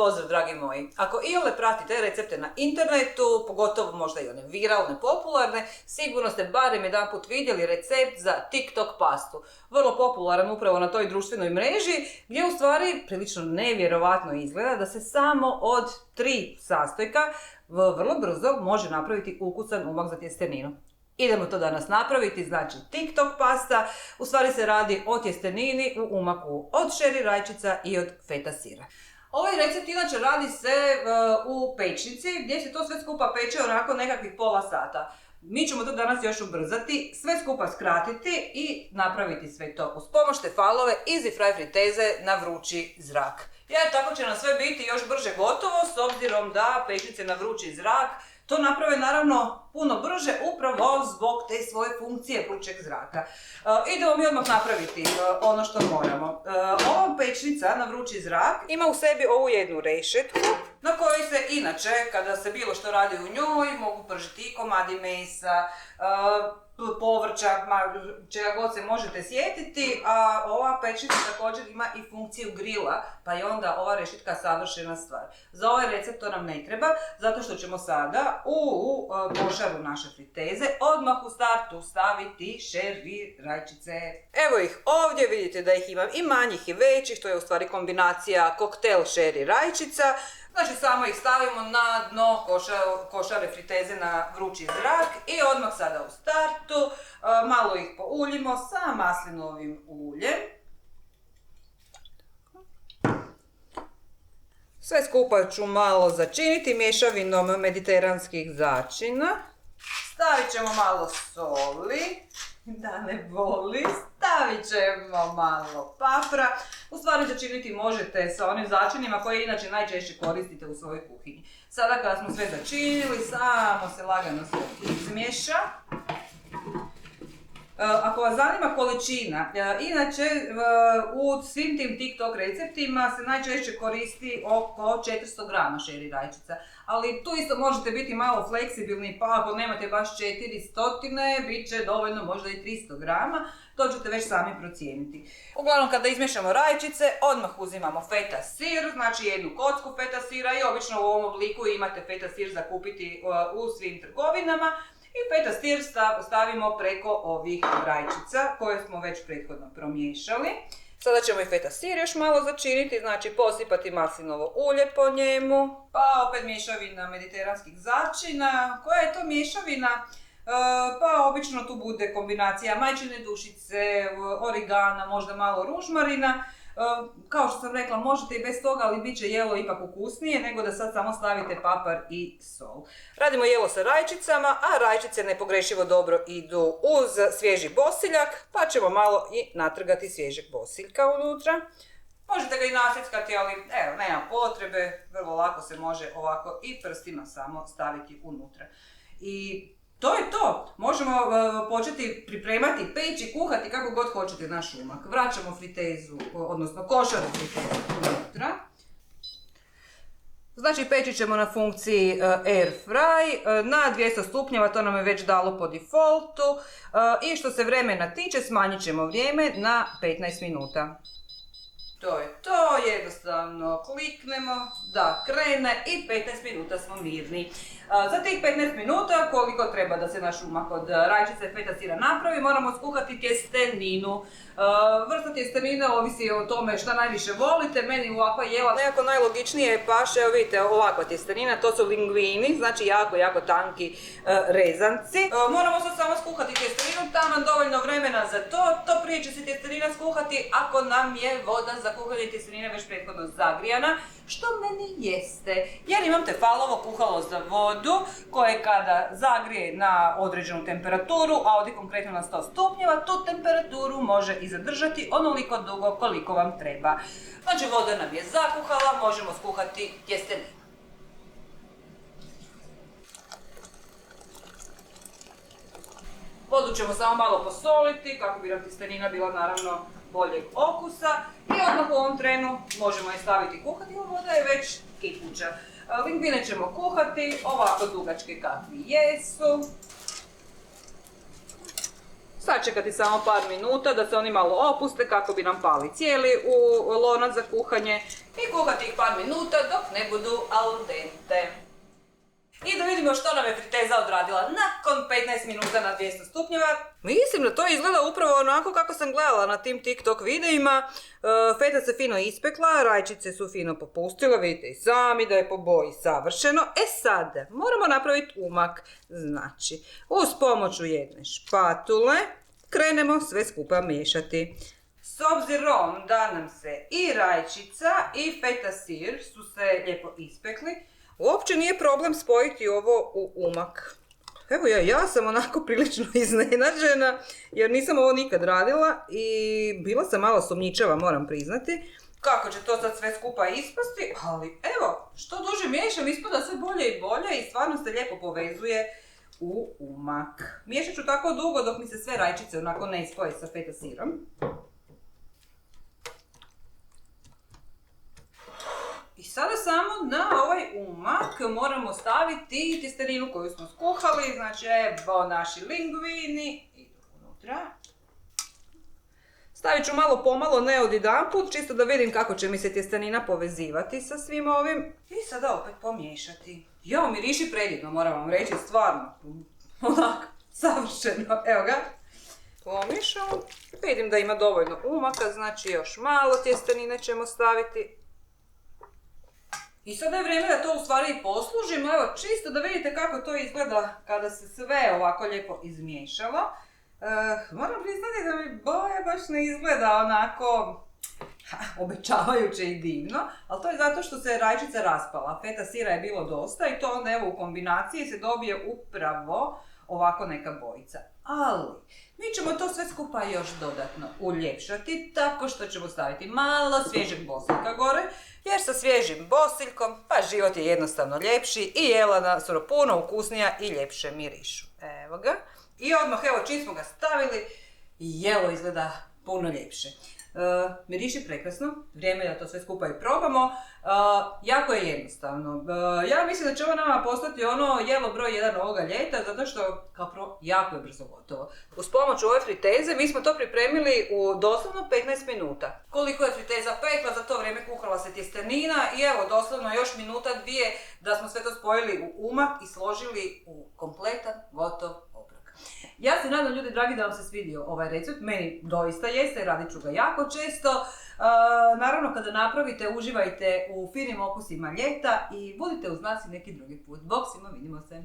pozdrav dragi moji. Ako iole pratite recepte na internetu, pogotovo možda i one viralne, popularne, sigurno ste barem jedanput vidjeli recept za TikTok pastu. Vrlo popularan upravo na toj društvenoj mreži, gdje u stvari prilično nevjerovatno izgleda da se samo od 3 sastojka vrlo brzo može napraviti ukusan umak za tjesteninu. Idemo to danas napraviti, znači TikTok pasta, u stvari se radi o tjestenini u umaku od šeri rajčica i od feta sira. Ovaj recept inače radi se u pećnici gdje se to sve skupa peče onako nekakvih pola sata. Mi ćemo to danas još ubrzati, sve skupa skratiti i napraviti sve to uz pomoć tefalove Easy Fry friteze na vrući zrak. Jer tako će nam sve biti još brže gotovo s obzirom da pećnice na vrući zrak to naprave naravno puno brže upravo zbog te svoje funkcije vrućeg zraka. Idemo mi odmah napraviti ono što moramo. Ova pećnica na vrući zrak ima u sebi ovu jednu rešetku na kojoj se inače, kada se bilo što radi u njoj, mogu pržiti i komadi mesa, povrća, čega god se možete sjetiti, a ova pećnica također ima i funkciju grila, pa je onda ova rešetka savršena stvar. Za ovaj recept to nam ne treba, zato što ćemo sada u košaru naše friteze odmah u startu staviti šeri rajčice. Evo ih ovdje, vidite da ih imam i manjih i većih, to je u stvari kombinacija koktel šeri rajčica. Znači samo ih stavimo na dno košare friteze na vrući zrak i odmah sada u startu malo ih pouljimo sa maslinovim uljem. Sve skupa ću malo začiniti mješavinom mediteranskih začina. Stavit ćemo malo soli, da ne boli, stavit ćemo malo papra. U stvari začiniti možete sa onim začinima koje inače najčešće koristite u svojoj kuhinji. Sada kada smo sve začinili, samo se lagano sve izmiješa. Ako vas zanima količina, inače u svim tim TikTok receptima se najčešće koristi oko 400 grama šeri rajčica. Ali tu isto možete biti malo fleksibilni, pa ako nemate baš 400, bit će dovoljno možda i 300 grama. To ćete već sami procijeniti. Uglavnom kada izmiješamo rajčice, odmah uzimamo feta sir, znači jednu kocku feta sira i obično u ovom obliku imate feta sir za kupiti u svim trgovinama. I feta sir stavimo preko ovih rajčica koje smo već prethodno promiješali. Sada ćemo i feta sir još malo začiniti, znači posipati maslinovo ulje po njemu. Pa opet mješavina mediteranskih začina. Koja je to mješavina? Pa obično tu bude kombinacija majčine dušice, origana, možda malo ružmarina. Kao što sam rekla, možete i bez toga, ali bit će jelo ipak ukusnije nego da sad samo stavite papar i sol. Radimo jelo sa rajčicama, a rajčice nepogrešivo dobro idu uz svježi bosiljak, pa ćemo malo i natrgati svježeg bosiljka unutra. Možete ga i nasjeckati, ali evo, nema potrebe, vrlo lako se može ovako i prstima samo staviti unutra. I to je to. Možemo početi pripremati, peći, kuhati kako god hoćete naš umak. Vraćamo fritezu, odnosno košaru fritezu unutra. Znači peći ćemo na funkciji air fry na 200 stupnjeva, to nam je već dalo po defaultu. I što se vremena tiče, smanjit ćemo vrijeme na 15 minuta. To je to, jednostavno kliknemo da krene i 15 minuta smo mirni. Za tih 15 minuta, koliko treba da se naš umak od rajčice i feta sira napravi, moramo skuhati tjesteninu. Vrsta tjestenine ovisi o tome šta najviše volite, meni ovakva jela nekako najlogičnije je paše, evo vidite ovakva tjestenina, to su linguini, znači jako tanki rezanci. Moramo sad samo skuhati tjesteninu, tamo nam dovoljno vremena za to prije će se tjestenina skuhati ako nam je voda za kuhanje tjestenine već prethodno zagrijana, što meni jeste, jer imam tefalovo kuhalo za vodu koje kada zagrije na određenu temperaturu, a ovdje konkretno na 100 stupnjeva, tu temperaturu može i zadržati onoliko dugo koliko vam treba. Znači voda nam je zakuhala, možemo skuhati tjesteninu. Vodu ćemo samo malo posoliti kako bi nam tjestenina bila naravno boljeg okusa i odmah u ovom trenu možemo je staviti kuhati, a voda je već kipuća. Linguine ćemo kuhati ovako dugačke kakvi jesu. Sačekati samo par minuta da se oni malo opuste kako bi nam pali cijeli u lonac za kuhanje i kuhati ih par minuta dok ne budu al dente. I da vidimo što nam je friteza odradila nakon 15 minuta na 200 stupnjeva. Mislim da to izgleda upravo onako kako sam gledala na tim TikTok videima. Feta se fino ispekla, rajčice su fino popustile, vidite i sami da je po boji savršeno. E sad, moramo napraviti umak. Znači, uz pomoć jedne špatule krenemo sve skupa miješati. S obzirom da nam se i rajčica i feta sir su se lijepo ispekli, uopće nije problem spojiti ovo u umak. Evo ja sam onako prilično iznenađena jer nisam ovo nikad radila i bila sam malo sumnjičava, moram priznati. Kako će to sad sve skupa ispasti, ali evo, što duže miješam ispada sve bolje i bolje i stvarno se lijepo povezuje u umak. Miješat ću tako dugo dok mi se sve rajčice onako ne ispoje sa feta sirom. I sada samo na ovaj umak moramo staviti tjesteninu koju smo skuhali, znači evo naši linguini, idu unutra. Stavit ću malo pomalo, ne odjedanput, čisto da vidim kako će mi se tjestenina povezivati sa svim ovim. I sada opet pomiješati. Jo, miriši predivno, moram vam reći, stvarno, onako, savršeno, evo ga. Pomiješam, vidim da ima dovoljno umaka, znači još malo tjestenine ćemo staviti. I sada je vrijeme da to u stvari i poslužimo, evo čisto da vidite kako to izgleda kada se sve ovako lijepo izmiješalo. Moram priznati da mi boja baš ne izgleda onako obećavajuće i divno, ali to je zato što se rajčica raspala, feta sira je bilo dosta i to onda evo u kombinaciji se dobije upravo ovako neka bojica. Ali, mi ćemo to sve skupa još dodatno uljepšati tako što ćemo staviti malo svježeg bosiljka gore, jer sa svježim bosiljkom pa život je jednostavno ljepši i jelena su puno ukusnija i ljepše mirišu. Evo ga. I odmah, evo, čim smo ga stavili, jelo izgleda puno ljepše. Miriši prekrasno, vrijeme je da to sve skupa i probamo. Jako je jednostavno. Ja mislim da će ovo nama postati ono jelo broj 1 ovoga ljeta, zato što kao prvo jako je brzo gotovo. Uz pomoć ove friteze mi smo to pripremili u doslovno 15 minuta. Koliko je friteza pekla, za to vrijeme kuhala se tjestenina i evo doslovno još minuta dvije da smo sve to spojili u umak i složili u kompletan gotov obrok. Ja se nadam, ljudi dragi, da vam se svidio ovaj recept, meni doista jeste, radit ću ga jako često. Naravno, kada napravite, uživajte u finim okusima ljeta i budite uz nas i neki drugi put. Bog svima, vidimo se!